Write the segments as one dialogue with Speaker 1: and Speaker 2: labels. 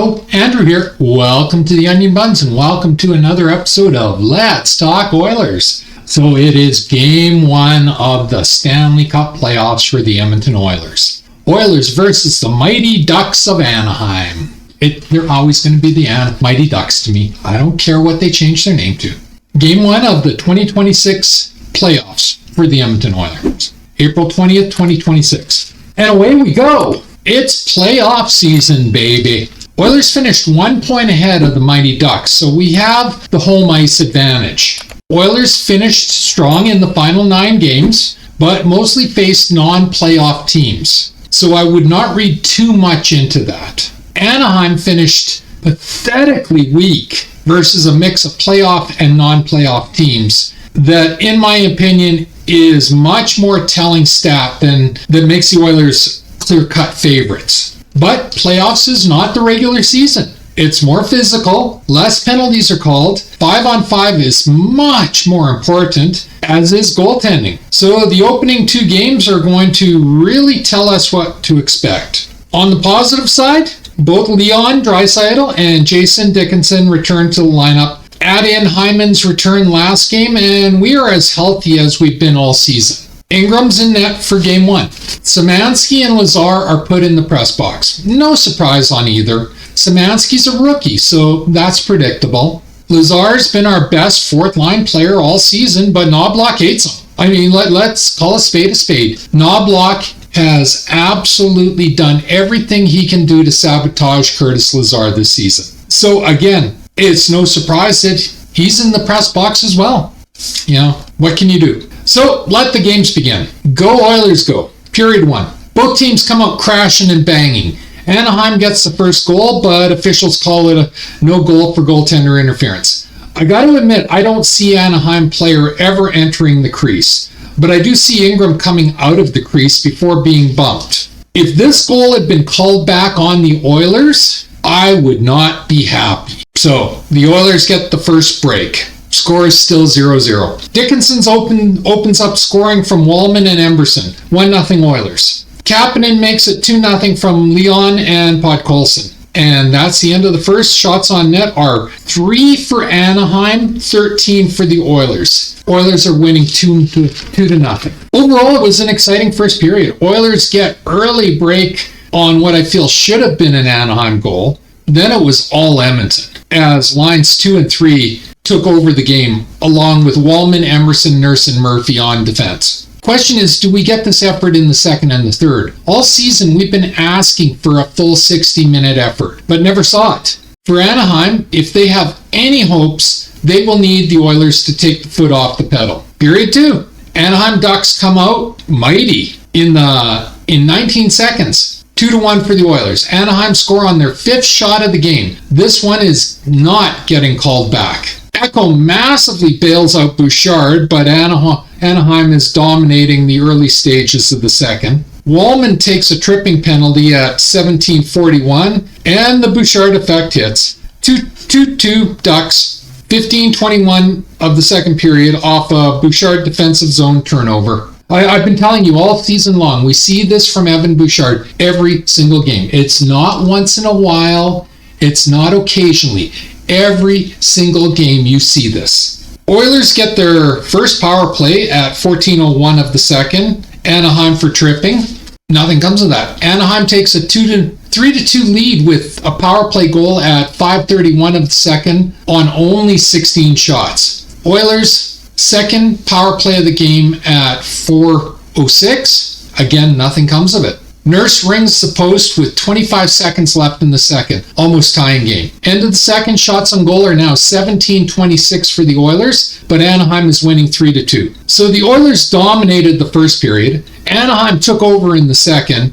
Speaker 1: Hello, Andrew here. Welcome to the Onion Buns and welcome to another episode of Let's Talk Oilers. So it is game one of the Stanley Cup playoffs for the Edmonton Oilers. Oilers versus the Mighty Ducks of Anaheim. They're always going to be the Mighty Ducks to me. I don't care what they change their name to. Game one of the 2026 playoffs for the Edmonton Oilers. April 20th, 2026. And away we go. It's playoff season, baby. Oilers finished 1 point ahead of the Mighty Ducks, so we have the home ice advantage. Oilers finished strong in the final 9 games, but mostly faced non-playoff teams, so I would not read too much into that. Anaheim finished pathetically weak versus a mix of playoff and non-playoff teams that, in my opinion, is much more telling stat that makes the Oilers clear-cut favorites. But playoffs is not the regular season. It's more physical, less penalties are called, 5-on-5 is much more important, as is goaltending. So the opening 2 games are going to really tell us what to expect. On the positive side, both Leon Draisaitl and Jason Dickinson returned to the lineup. Add in Hyman's return last game, and we are as healthy as we've been all season. Ingram's in net for game 1. Szymanski and Lazar are put in the press box. No surprise on either. Szymanski's a rookie, so that's predictable. Lazar's been our best fourth-line player all season, but Knobloch hates him. I mean, let's call a spade a spade. Knobloch has absolutely done everything he can do to sabotage Curtis Lazar this season. So again, it's no surprise that he's in the press box as well. You know, what can you do? So let the games begin. Go Oilers go. Period 1. Both teams come out crashing and banging. Anaheim gets the first goal, but officials call it a no goal for goaltender interference. I got to admit, I don't see Anaheim player ever entering the crease, but I do see Ingram coming out of the crease before being bumped. If this goal had been called back on the Oilers, I would not be happy. So the Oilers get the first break. Score is still 0-0. Dickinson's opens up scoring from Wallman and Emberson. 1-0 Oilers. Kapanen makes it 2-0 from Leon and Podkolzin. And that's the end of the first. Shots on net are 3 for Anaheim, 13 for the Oilers. Oilers are winning 2-0. Overall, it was an exciting first period. Oilers get early break on what I feel should have been an Anaheim goal. Then it was all Edmonton, as lines 2 and 3 took over the game, along with Wallman, Emerson, Nurse, and Murphy on defense. Question is, do we get this effort in the second and the third? All season, we've been asking for a full 60-minute effort, but never saw it. For Anaheim, if they have any hopes, they will need the Oilers to take the foot off the pedal. Period 2. Anaheim Ducks come out mighty in 19 seconds. 2-1 for the Oilers. Anaheim score on their 5th shot of the game. This one is not getting called back. Echo massively bails out Bouchard, but Anaheim is dominating the early stages of the second. Wallman takes a tripping penalty at 17:41, and the Bouchard effect hits. 2-2 Ducks, 15:21 of the second period off a Bouchard defensive zone turnover. I've been telling you all season long, we see this from Evan Bouchard every single game. It's not once in a while, it's not occasionally. Every single game you see this. Oilers get their first power play at 14:01 of the second. Anaheim for tripping. Nothing comes of that. Anaheim takes a 3-2 lead with a power play goal at 5:31 of the second on only 16 shots. Oilers second power play of the game at 4:06. Again, nothing comes of it. Nurse rings the post with 25 seconds left in the second, almost tying game. End of the second, shots on goal are now 17-26 for the Oilers, but Anaheim is winning 3-2. So the Oilers dominated the first period. Anaheim took over in the second.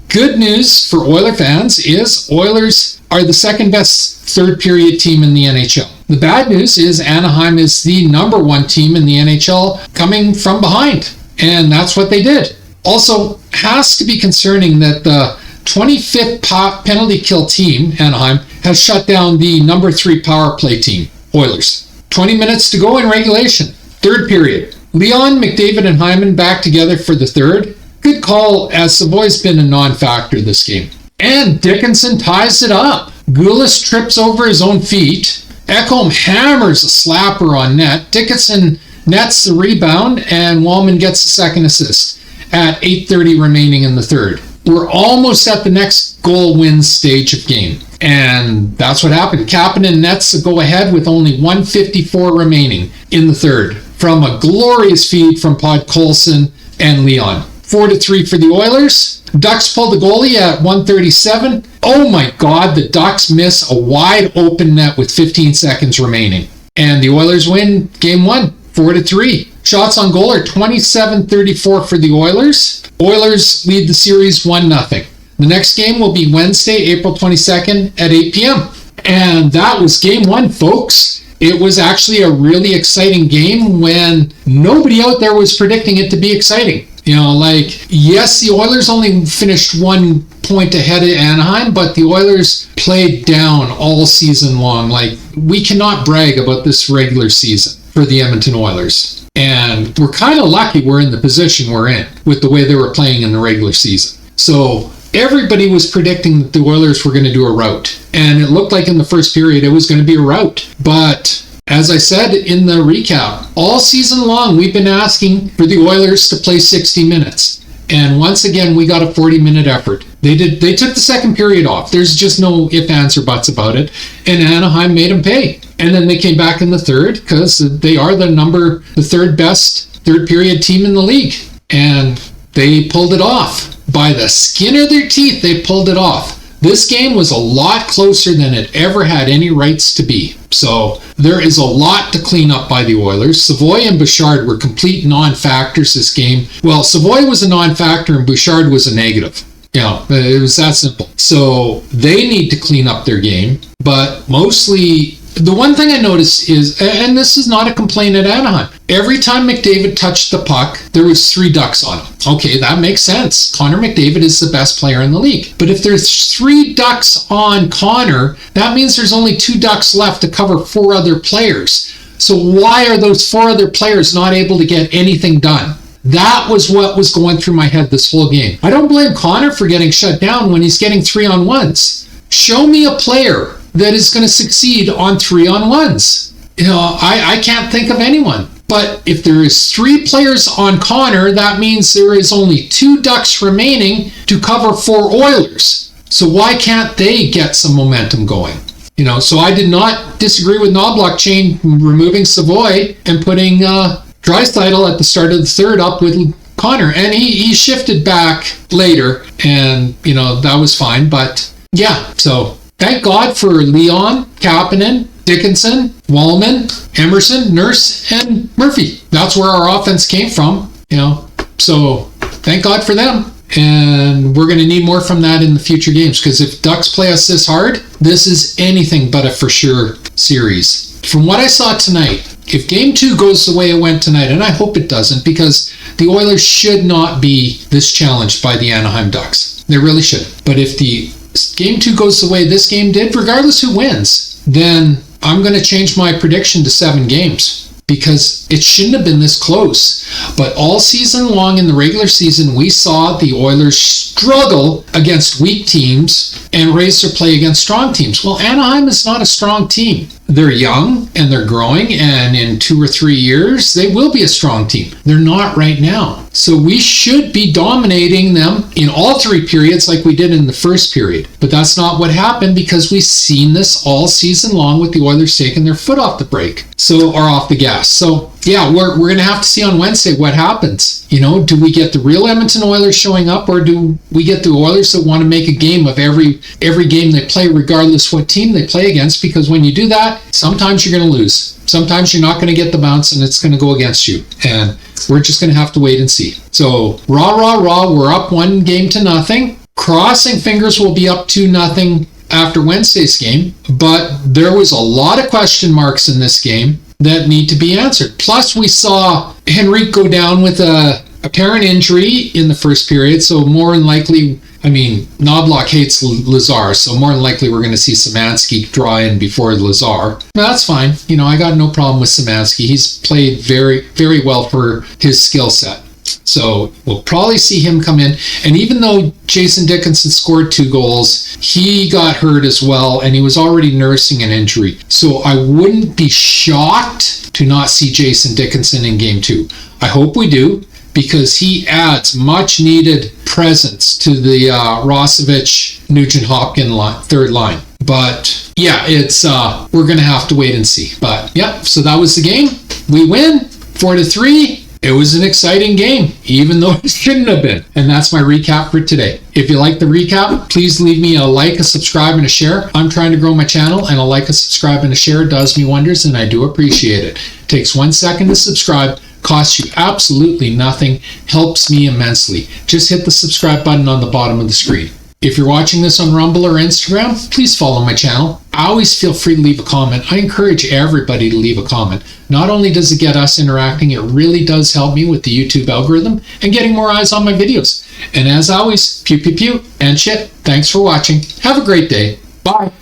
Speaker 1: Good news for Oiler fans is Oilers are the second best third period team in the NHL. The bad news is Anaheim is the number 1 team in the NHL coming from behind, and that's what they did. Also, has to be concerning that the 25th penalty kill team, Anaheim, has shut down the number 3 power play team, Oilers. 20 minutes to go in regulation. Third period. Leon, McDavid, and Hyman back together for the third. Good call, as Savoy's been a non-factor this game. And Dickinson ties it up. Gulas trips over his own feet. Ekholm hammers a slapper on net. Dickinson nets the rebound, and Wallman gets the second assist at 8:30 remaining in the third. We're almost at the next goal win stage of game. And that's what happened. Kapanen nets the go-ahead with only 1:54 remaining in the third from a glorious feed from Podkolzin and Leon. 4-3 for the Oilers. Ducks pull the goalie at 1:37. Oh my God, the Ducks miss a wide open net with 15 seconds remaining. And the Oilers win game 1, 4-3. Shots on goal are 27-34 for the Oilers. Oilers lead the series 1-0. The next game will be Wednesday, April 22nd at 8 p.m. And that was game 1, folks. It was actually a really exciting game when nobody out there was predicting it to be exciting. Yes, the Oilers only finished 1 point ahead of Anaheim, but the Oilers played down all season long. We cannot brag about this regular season for the Edmonton Oilers. And we're kind of lucky we're in the position we're in with the way they were playing in the regular season. So everybody was predicting that the Oilers were going to do a rout. And it looked like in the first period it was going to be a rout. But as I said in the recap, all season long we've been asking for the Oilers to play 60 minutes. And once again, we got a 40-minute effort. They took the second period off. There's just no ifs, ands, or buts about it. And Anaheim made them pay. And then they came back in the third because they are the third best third period team in the league. And they pulled it off. By the skin of their teeth, they pulled it off. This game was a lot closer than it ever had any rights to be. So there is a lot to clean up by the Oilers. Savoy and Bouchard were complete non-factors this game. Well, Savoy was a non-factor and Bouchard was a negative. It was that simple. So they need to clean up their game. But mostly, the one thing I noticed is, and this is not a complaint at Anaheim, every time McDavid touched the puck, there was 3 Ducks on him. Okay, that makes sense. Connor McDavid is the best player in the league. But if there's 3 Ducks on Connor, that means there's only 2 Ducks left to cover 4 other players. So why are those 4 other players not able to get anything done? That was what was going through my head this whole game. I don't blame Connor for getting shut down when he's getting 3-on-1s. Show me a player that is going to succeed on 3-on-1s. I can't think of anyone. But if there is 3 players on Connor, that means there is only 2 Ducks remaining to cover 4 Oilers. So why can't they get some momentum going? So I did not disagree with Knobloch removing Savoy and putting Draisaitl at the start of the third up with Connor. And he shifted back later, and, that was fine. But yeah, so thank God for Leon, Kapanen, Dickinson, Wallman, Emerson, Nurse, and Murphy. That's where our offense came from, So thank God for them. And we're going to need more from that in the future games, because if Ducks play us this hard, this is anything but a for sure series. From what I saw tonight, if game 2 goes the way it went tonight, and I hope it doesn't, because the Oilers should not be this challenged by the Anaheim Ducks. They really shouldn't. But if the game 2 goes the way this game did, regardless who wins, then I'm going to change my prediction to 7 games. Because it shouldn't have been this close. But all season long in the regular season, we saw the Oilers struggle against weak teams and raise their play against strong teams. Well, Anaheim is not a strong team. They're young and they're growing, and in 2 or 3 years, they will be a strong team. They're not right now. So we should be dominating them in all 3 periods like we did in the first period. But that's not what happened, because we've seen this all season long with the Oilers taking their foot off the brake. Or off the gas. So yeah, we're going to have to see on Wednesday what happens. Do we get the real Edmonton Oilers showing up, or do we get the Oilers that want to make a game of every game they play, regardless what team they play against? Because when you do that, sometimes you're going to lose. Sometimes you're not going to get the bounce, and it's going to go against you. And we're just going to have to wait and see. So rah, we're up 1-0. Crossing fingers, we'll be up 2-0 after Wednesday's game, but there was a lot of question marks in this game that need to be answered. Plus, we saw Henrique go down with a apparent injury in the first period, so more than likely, Knobloch hates Lazar, so more than likely we're going to see Szymanski draw in before Lazar. But that's fine. I got no problem with Szymanski. He's played very, very well for his skill set. So we'll probably see him come in. And even though Jason Dickinson scored 2 goals, he got hurt as well, and he was already nursing an injury. So I wouldn't be shocked to not see Jason Dickinson in game 2. I hope we do, because he adds much needed presence to the Rosevich, Nugent-Hopkins third line. But yeah, it's we're gonna have to wait and see. But yeah, so that was the game. We win 4-3. It was an exciting game, even though it shouldn't have been. And that's my recap for today. If you like the recap, please leave me a like, a subscribe, and a share. I'm trying to grow my channel, and a like, a subscribe, and a share does me wonders, and I do appreciate it. It takes 1 second to subscribe, costs you absolutely nothing, helps me immensely. Just hit the subscribe button on the bottom of the screen. If you're watching this on Rumble or Instagram, please follow my channel. I always feel free to leave a comment. I encourage everybody to leave a comment. Not only does it get us interacting, it really does help me with the YouTube algorithm and getting more eyes on my videos. And as always, pew pew pew and shit. Thanks for watching. Have a great day. Bye.